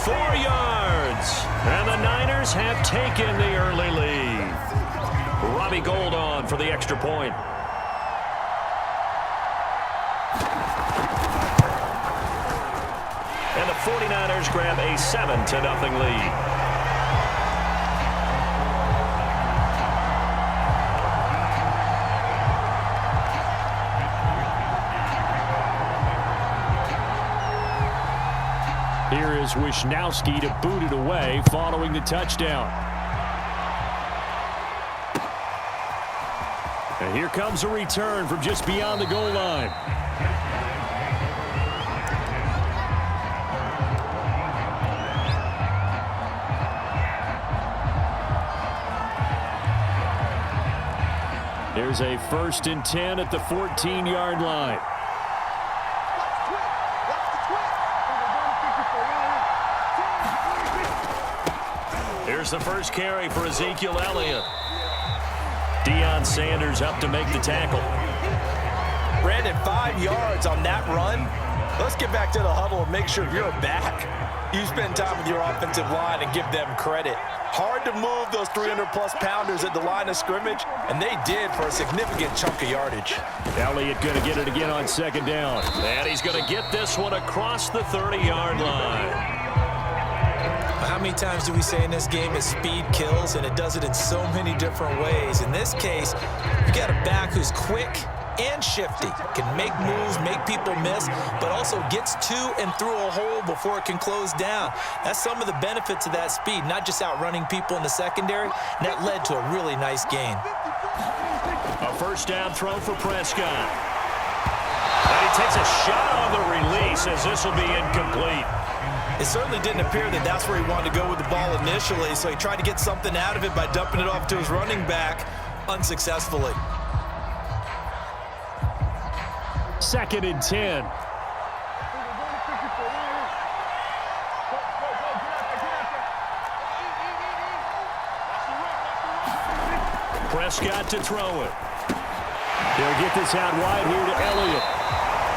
4 yards. And the Niners have taken the early lead. Robbie Gould on for the extra point. And the 49ers grab a 7-0 lead. Here is Wisnowski to boot it away following the touchdown. And here comes a return from just beyond the goal line. Here's a 1st and 10 at the 14-yard line. Here's the first carry for Ezekiel Elliott. Deion Sanders up to make the tackle. Brandon, 5 yards on that run. Let's get back to the huddle and make sure you're back. You spend time with your offensive line and give them credit. Hard to move those 300-plus pounders at the line of scrimmage, and they did for a significant chunk of yardage. Elliott going to get it again on 2nd down. And he's going to get this one across the 30-yard line. How many times do we say in this game is speed kills, and it does it in so many different ways. In this case, you got a back who's quick and shifty, can make moves, make people miss, but also gets to and through a hole before it can close down. That's some of the benefits of that speed, not just outrunning people in the secondary, and that led to a really nice gain. A 1st down throw for Prescott. And he takes a shot on the release as this will be incomplete. It certainly didn't appear that that's where he wanted to go with the ball initially, so he tried to get something out of it by dumping it off to his running back unsuccessfully. 2nd and 10. Prescott to throw it. He'll get this out wide here to Elliott.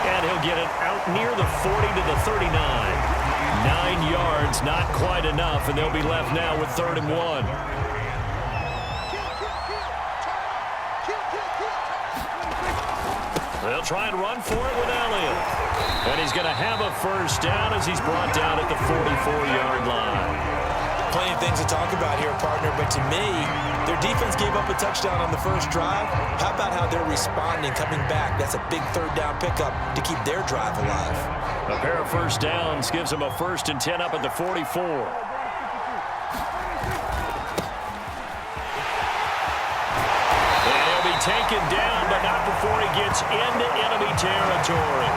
And he'll get it out near the 40 to the 39. 9 yards, not quite enough, and they'll be left now with 3rd and 1. They'll try and run for it with Elliott. And he's going to have a 1st down as he's brought down at the 44-yard line. Plenty of things to talk about here, partner, but to me, their defense gave up a touchdown on the first drive. How about how they're responding, coming back? That's a big 3rd down pickup to keep their drive alive. A pair of 1st downs gives them a 1st and 10 up at the 44. And he'll be taken down, but not before he gets into enemy territory.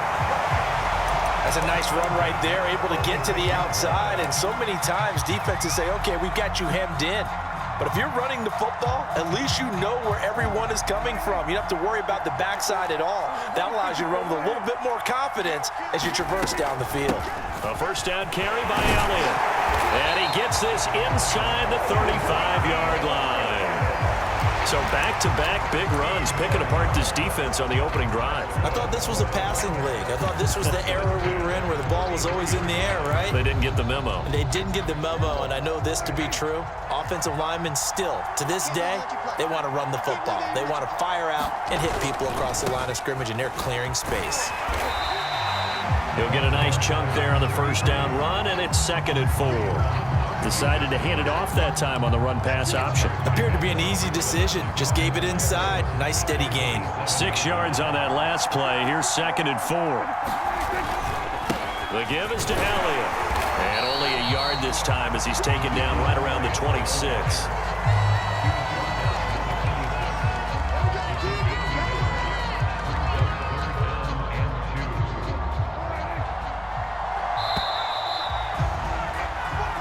That's a nice run right there, able to get to the outside, and so many times defenses say, okay, we've got you hemmed in. But if you're running the football, at least you know where everyone is coming from. You don't have to worry about the backside at all. That allows you to run with a little bit more confidence as you traverse down the field. A 1st down carry by Elliott. And he gets this inside the 35-yard line. So back-to-back big runs, picking apart this defense on the opening drive. I thought this was a passing league. I thought this was the era we were in where the ball was always in the air, right? They didn't get the memo. They didn't get the memo, and I know this to be true. Offensive linemen still, to this day, they want to run the football. They want to fire out and hit people across the line of scrimmage, and they're clearing space. He'll get a nice chunk there on the 1st down run, and it's 2nd and 4. Decided to hand it off that time on the run-pass option. Appeared to be an easy decision. Just gave it inside. Nice, steady gain. 6 yards on that last play. Here's 2nd and 4. The give is to Elliott. And only a yard this time as he's taken down right around the 26.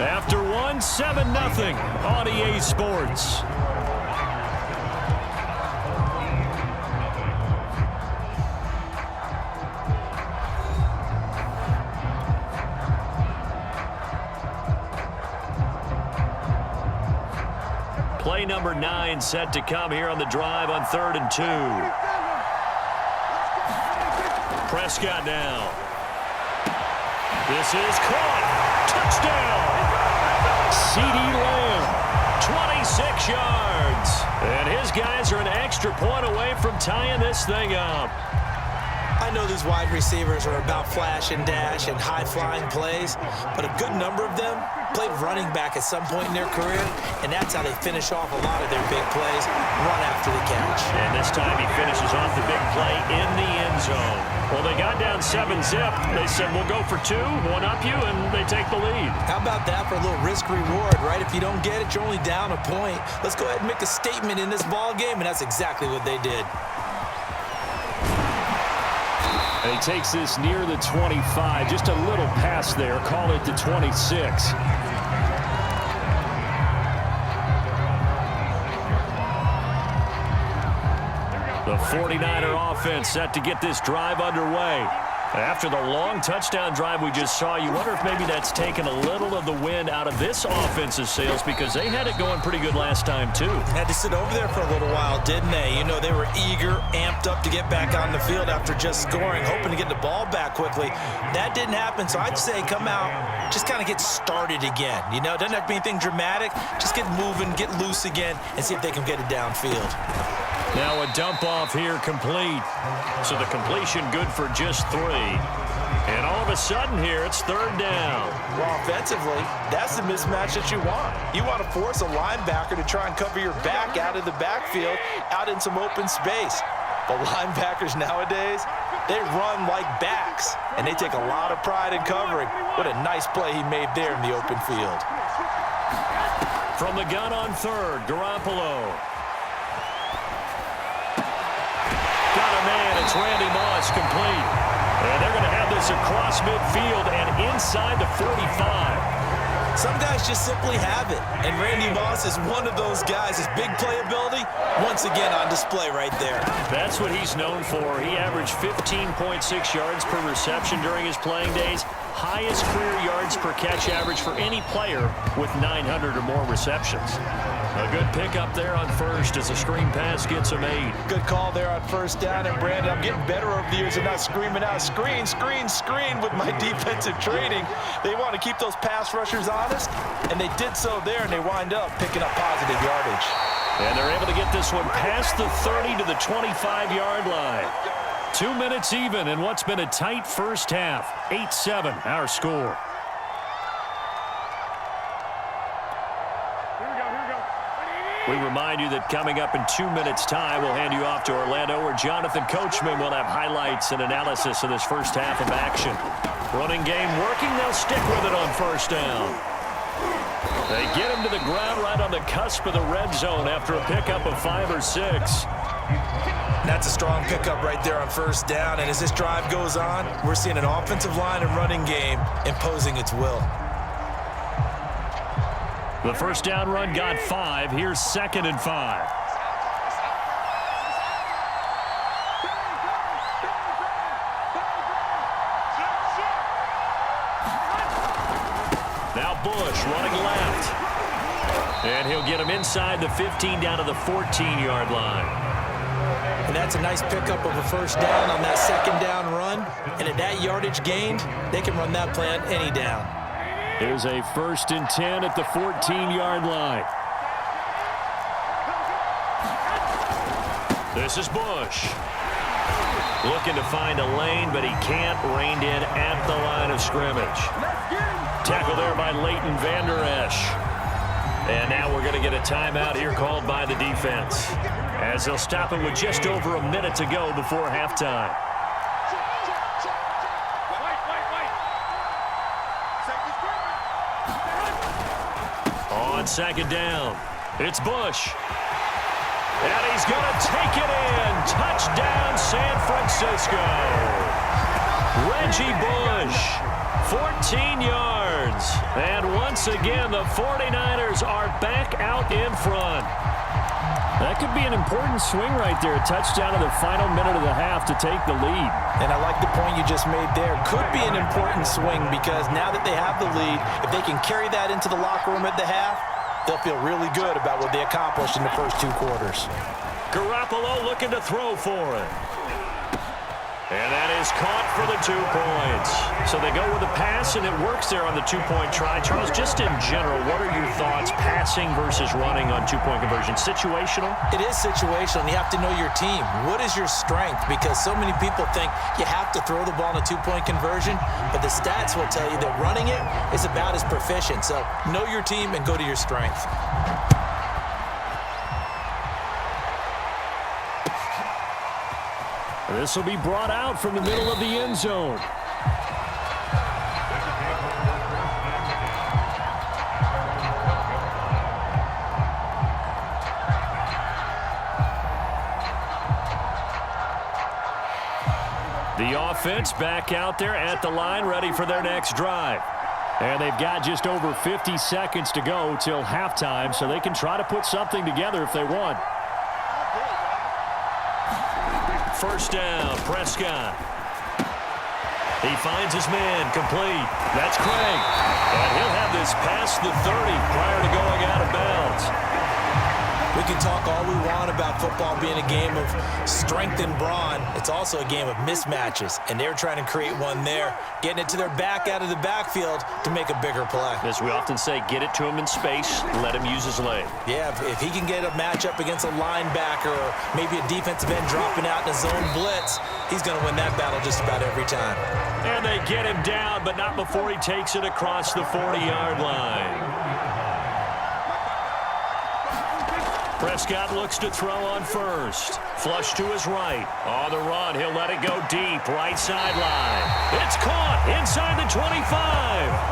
After one, 7-0 on EA Sports. Play number 9 set to come here on the drive on 3rd and 2. Prescott now. This is caught. Touchdown! CeeDee Lamb, 26 yards. And his guys are an extra point away from tying this thing up. I know these wide receivers are about flash and dash and high-flying plays, but a good number of them played running back at some point in their career, and that's how they finish off a lot of their big plays, run after the catch. And this time he finishes off the big play in the end zone. Well, they got down 7-zip. They said, we'll go for 2, one up you, and they take the lead. How about that for a little risk-reward, right? If you don't get it, you're only down a point. Let's go ahead and make a statement in this ball game, and that's exactly what they did. And he takes this near the 25. Just a little pass there. Call it the 26. The 49er offense set to get this drive underway. After the long touchdown drive we just saw, you wonder if maybe that's taken a little of the wind out of this offense's sails, because they had it going pretty good last time too. Had to sit over there for a little while, didn't they? You know, they were eager, amped up to get back on the field after just scoring, hoping to get the ball back quickly. That didn't happen, so I'd say come out, just kind of get started again. You know, it doesn't have to be anything dramatic. Just get moving, get loose again, and see if they can get it downfield. Now a dump off here complete. So the completion good for just 3. And all of a sudden here, it's 3rd down. Well, offensively, that's the mismatch that you want. You want to force a linebacker to try and cover your back out of the backfield, out in some open space. But linebackers nowadays, they run like backs, and they take a lot of pride in covering. What a nice play he made there in the open field. From the gun on 3rd, Garoppolo. Man, it's Randy Moss complete. And they're going to have this across midfield and inside the 45. Some guys just simply have it. And Randy Moss is one of those guys. His big playability, once again on display right there. That's what he's known for. He averaged 15.6 yards per reception during his playing days. Highest career yards per catch average for any player with 900 or more receptions. A good pickup there on 1st as a screen pass gets him 8. Good call there on 1st down. And, Brandon, I'm getting better over the years and not screaming out, screen, screen, screen with my defensive training. They want to keep those pass rushers honest, and they did so there, and they wind up picking up positive yardage. And they're able to get this one past the 30 to the 25-yard line. 2 minutes even in what's been a tight first half. 8-7, our score. We remind you that coming up in 2 minutes' time, we'll hand you off to Orlando, where Jonathan Coachman will have highlights and analysis of this first half of action. Running game working. They'll stick with it on 1st down. They get him to the ground right on the cusp of the red zone after a pickup of 5 or 6. That's a strong pickup right there on 1st down. And as this drive goes on, we're seeing an offensive line and running game imposing its will. The 1st down run got 5. Here's 2nd and 5. Now Bush running left. And he'll get him inside the 15 down to the 14-yard line. And that's a nice pickup of a 1st down on that 2nd down run. And at that yardage gained, they can run that play on any down. Here's a 1st and 10 at the 14-yard line. This is Bush. Looking to find a lane, but he can't. Reined in at the line of scrimmage. Tackle there by Leighton Vander Esch. And now we're going to get a timeout here called by the defense, as they'll stop him with just over a minute to go before halftime. On 2nd down, it's Bush. And he's going to take it in. Touchdown, San Francisco. Reggie Bush, 14 yards. And once again, the 49ers are back out in front. That could be an important swing right there. A touchdown in the final minute of the half to take the lead. And I like the point you just made there. Could be an important swing, because now that they have the lead, if they can carry that into the locker room at the half, they'll feel really good about what they accomplished in the first 2 quarters. Garoppolo looking to throw for it. And that is is caught for the 2 points. So they go with a pass, and it works there on the 2-point try. Charles, just in general, what are your thoughts passing versus running on 2-point conversion? Situational? It is situational, and you have to know your team. What is your strength? Because so many people think you have to throw the ball in a 2-point conversion, but the stats will tell you that running it is about as proficient. So know your team and go to your strength. This will be brought out from the middle of the end zone. The offense back out there at the line, ready for their next drive. And they've got just over 50 seconds to go till halftime, so they can try to put something together if they want. First down, Prescott. He finds his man, complete. That's Craig. And he'll have this past the 30 prior to going out of bounds. We can talk all we want about football being a game of strength and brawn. It's also a game of mismatches, and they're trying to create one there, getting it to their back out of the backfield to make a bigger play. As we often say, get it to him in space, let him use his leg. Yeah, if he can get a matchup against a linebacker or maybe a defensive end dropping out in a zone blitz, he's going to win that battle just about every time. And they get him down, but not before he takes it across the 40-yard line. Prescott looks to throw on first. Flush to his right. On the run, he'll let it go deep. Right sideline. It's caught inside the 25.